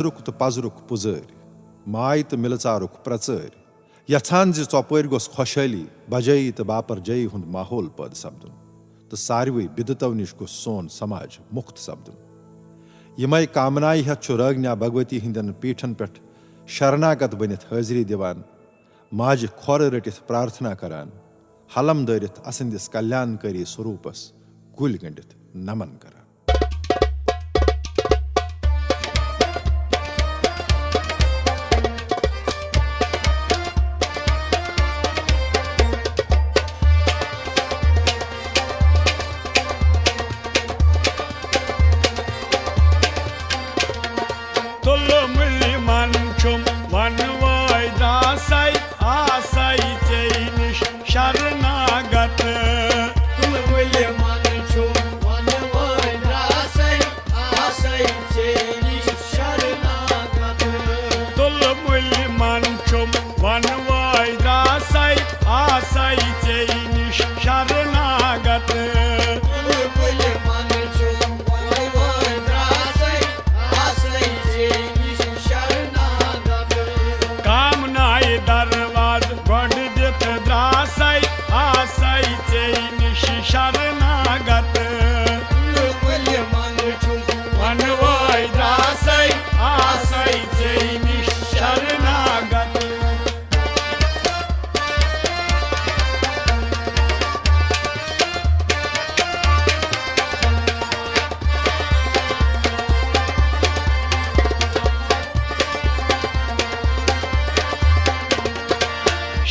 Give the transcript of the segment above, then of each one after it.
रुक तो पजरुक पुजर माय तो मिलचारुक प्रचर यछान ज चौपर गोस खुशहाली बजई तो बापर जई हुंद माहौल पद सपदुन तो सारवे बिदतव निश गोस सोन समाज मुक्त सपदुन यमय कामनाई हेथ छु रगन्या भगवती हिंदन पीठन पेठ शरणागत बनित हाजिरी दिवान माज खोर रटिथ प्रार्थना करान हलम दरित असंदिस कल्याणकारी स्वरूपस गुल गंडित नमन करान।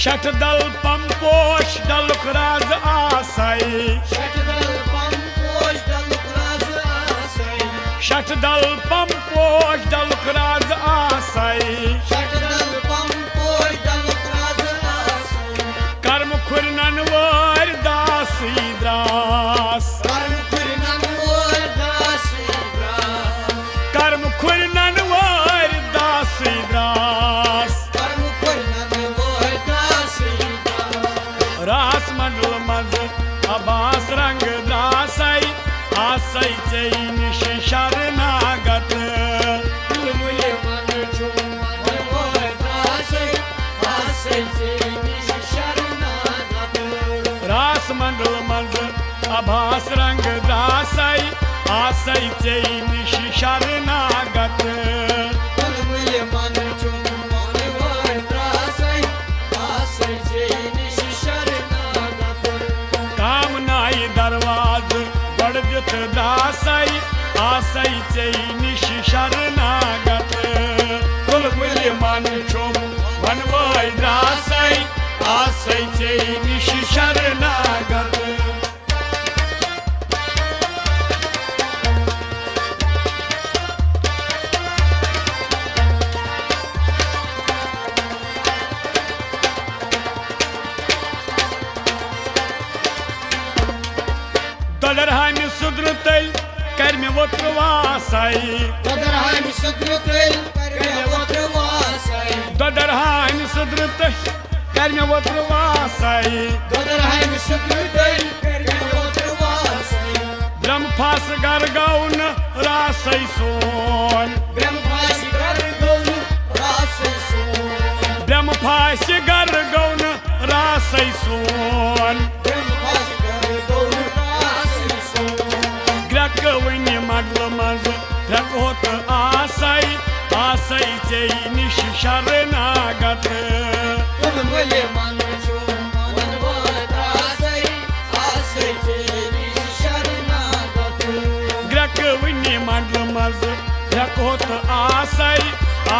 शठ दल पंपोश डलुक राज आसाई शठ दल पंपोश डलुक राज आसाई कर्म खुरनन वर दासी द्रास कर्म खुरनन वर दासी द्रास रास मंडल मज अबास रंग द्रासई आसई चई निश शरणागत रास मंडल मज अबास रंग द्रासई आसई चई निश शरणागत दासई आसई चई निश शरणागत कुल मूल्य मन चुम वनवाय दासई आसई चई निश शरणागत ददरहामि सुद्रुतल कर में वोत्रवासाई ददरहामि सुद्रुतल कर में वोत्रवासाई ब्रह्मफास गर गौन रासई सोन ब्रह्मफास गर गौन रासई सोन ग्रकवनि मडल मज ग्रकोत आसई आसई चई निश शरणागत ग्रकवनि मडल मज ग्रकोत आसई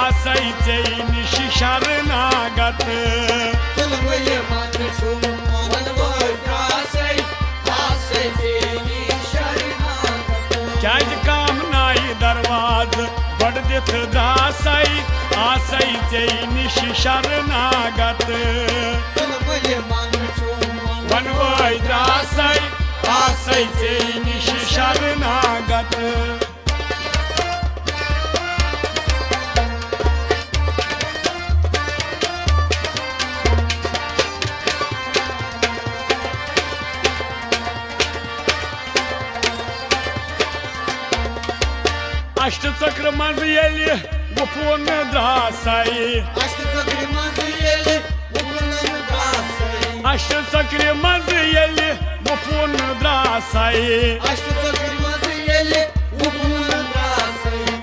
आसई चई निश शरणागत क्याज कामनाई दरवाज बड़ दिथ दासई आसई चई निश शरणागत वनवाय दासई आसई चई निश शरणागत अष्टचक्र मंज गुफून द्रासै अष्ट चक्र मज येलि गुफून द्रासै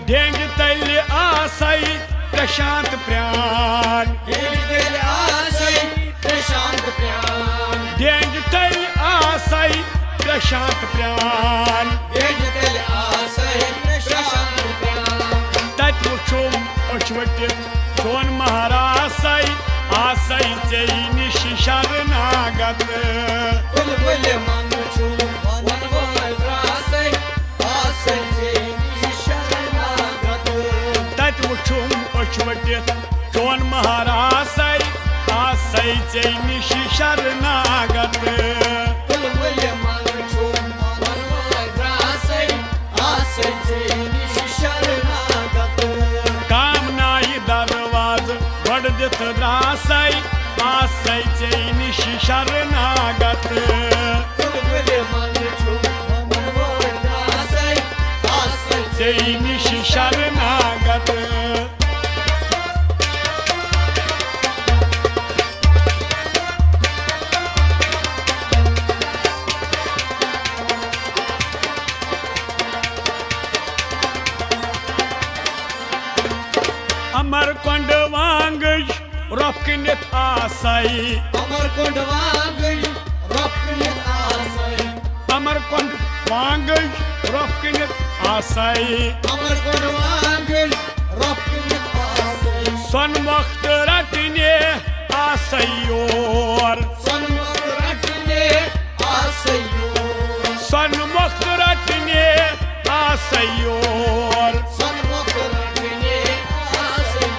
डेंग तलि आसै प्रशांत प्राण डेंग तलि आसै प्रशांत प्राण तत वुछुम अछवटित चोन महारासै आसै चेई निश शरणागत तत वुछुम अछवटित चोन महारासै आसै चेई निश शरणागत दिथ द्रासै आसै चेई निश शरणागत चेई निश शरणागत अमर कोंड वांगज रोकनित आसै अमर कोंड वांगज रोकनित आसै अमर कोंड वांगज रोकनित आसै अमर कोंड वांगज रोकनित आसै सन वक्त रटने आसै योर सन वक्त रटने आसै योर सन वक्त रटने आसै योर सन वक्त रटने आसै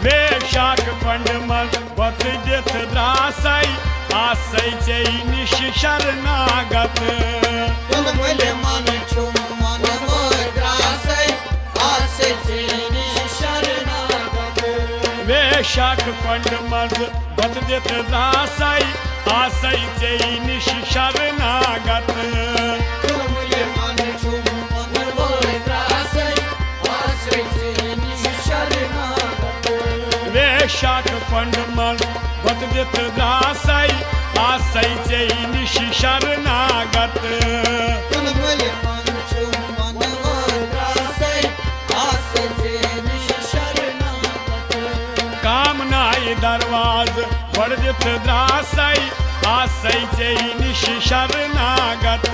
वेशाख पंड मज बत दिथ द्रासै आसै चेई निश शरणागत तुलमुले मन छुम मन मोय द्रासै आसै चेई निश शरणागत वेशाख पंड मज बत दिथ द्रासै आसै चेई निश शरणागत तुलमुले मन छुम मन मोय द्रासै आसै चेई निश शरणागत वेशाख पंड मज बत दिथ द्रासै आसै चेई निश शरणागत तुलमुले मन छुम मन मोय द्रासै आसै चेई निश शरणागत कामनाई दरवाज बड़ दिथ द्रासै आसै चेई निश शरणागत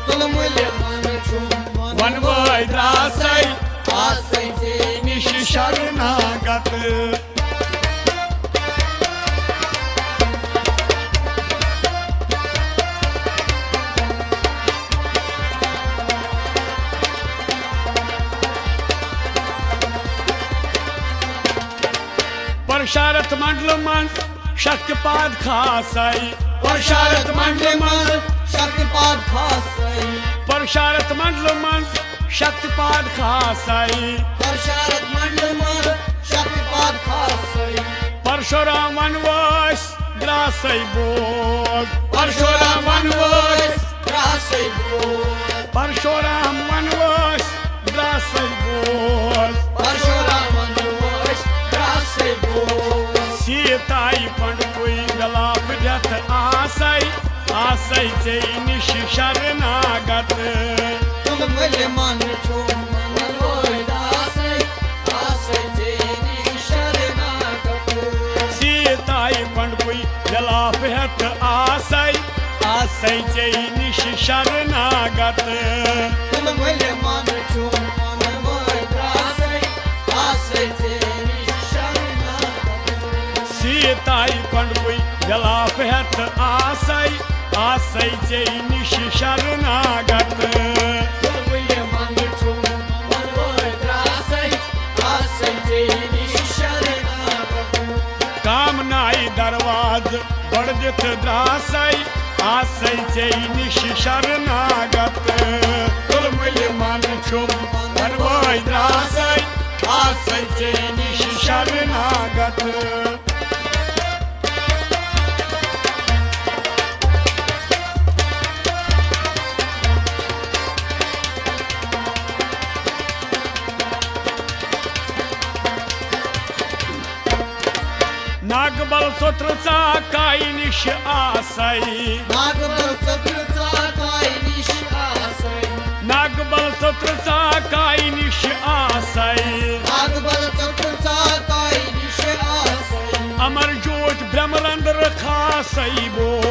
तुलमुले मन छुम मन वनवै द्रासै आसै चेई निश शरणागत परशारत मंडल मन शक्तिपाद खासै परशारत मंडल मन शक्तिपाद खासै परशारत मंडल मन शक्तिपाद खासै परशारत मंडल मन शक्तिपाद खासै परशुराम वनवास द्रासै बोध परशुराम वनवास द्रासै बोध परशुराम वनवास द्रासै बोध परशुराम वनवास द्रासै बोध सीताई पंड कोई गलाप जथ आसै आसै चेई निश शरणागत तुलमुले मन छुम मन मोय द्रासै आसै चेई निश शरणागत सीताई पंड कोई गलाप हथ आसै आसै चेई निश शरणागत तुलमुले मन छुम मन मोय द्रासै आसै चेई निश शरणागत सीताई पंड कोई गलाप हथ आसै आसै चेई निश शरणागत तुलमुले मन छुम मन मोय द्रासै आसै चेई निश शरणागत कामनाई दरवाज बड़ दिथ द्रासै आसै चेई निश शरणागत तुलमुले मन छुम वनवै द्रासै आसै चेई निश शरणागत नागबल सोत्रचा काही निश आसै नागबल सोत्रचा काय निश आसै नागबल सोत्रचा काही निश आसै नागबल सोत्रचा काय निश आसै अमर ज्योत ब्रह्मरंद्र खासै बोल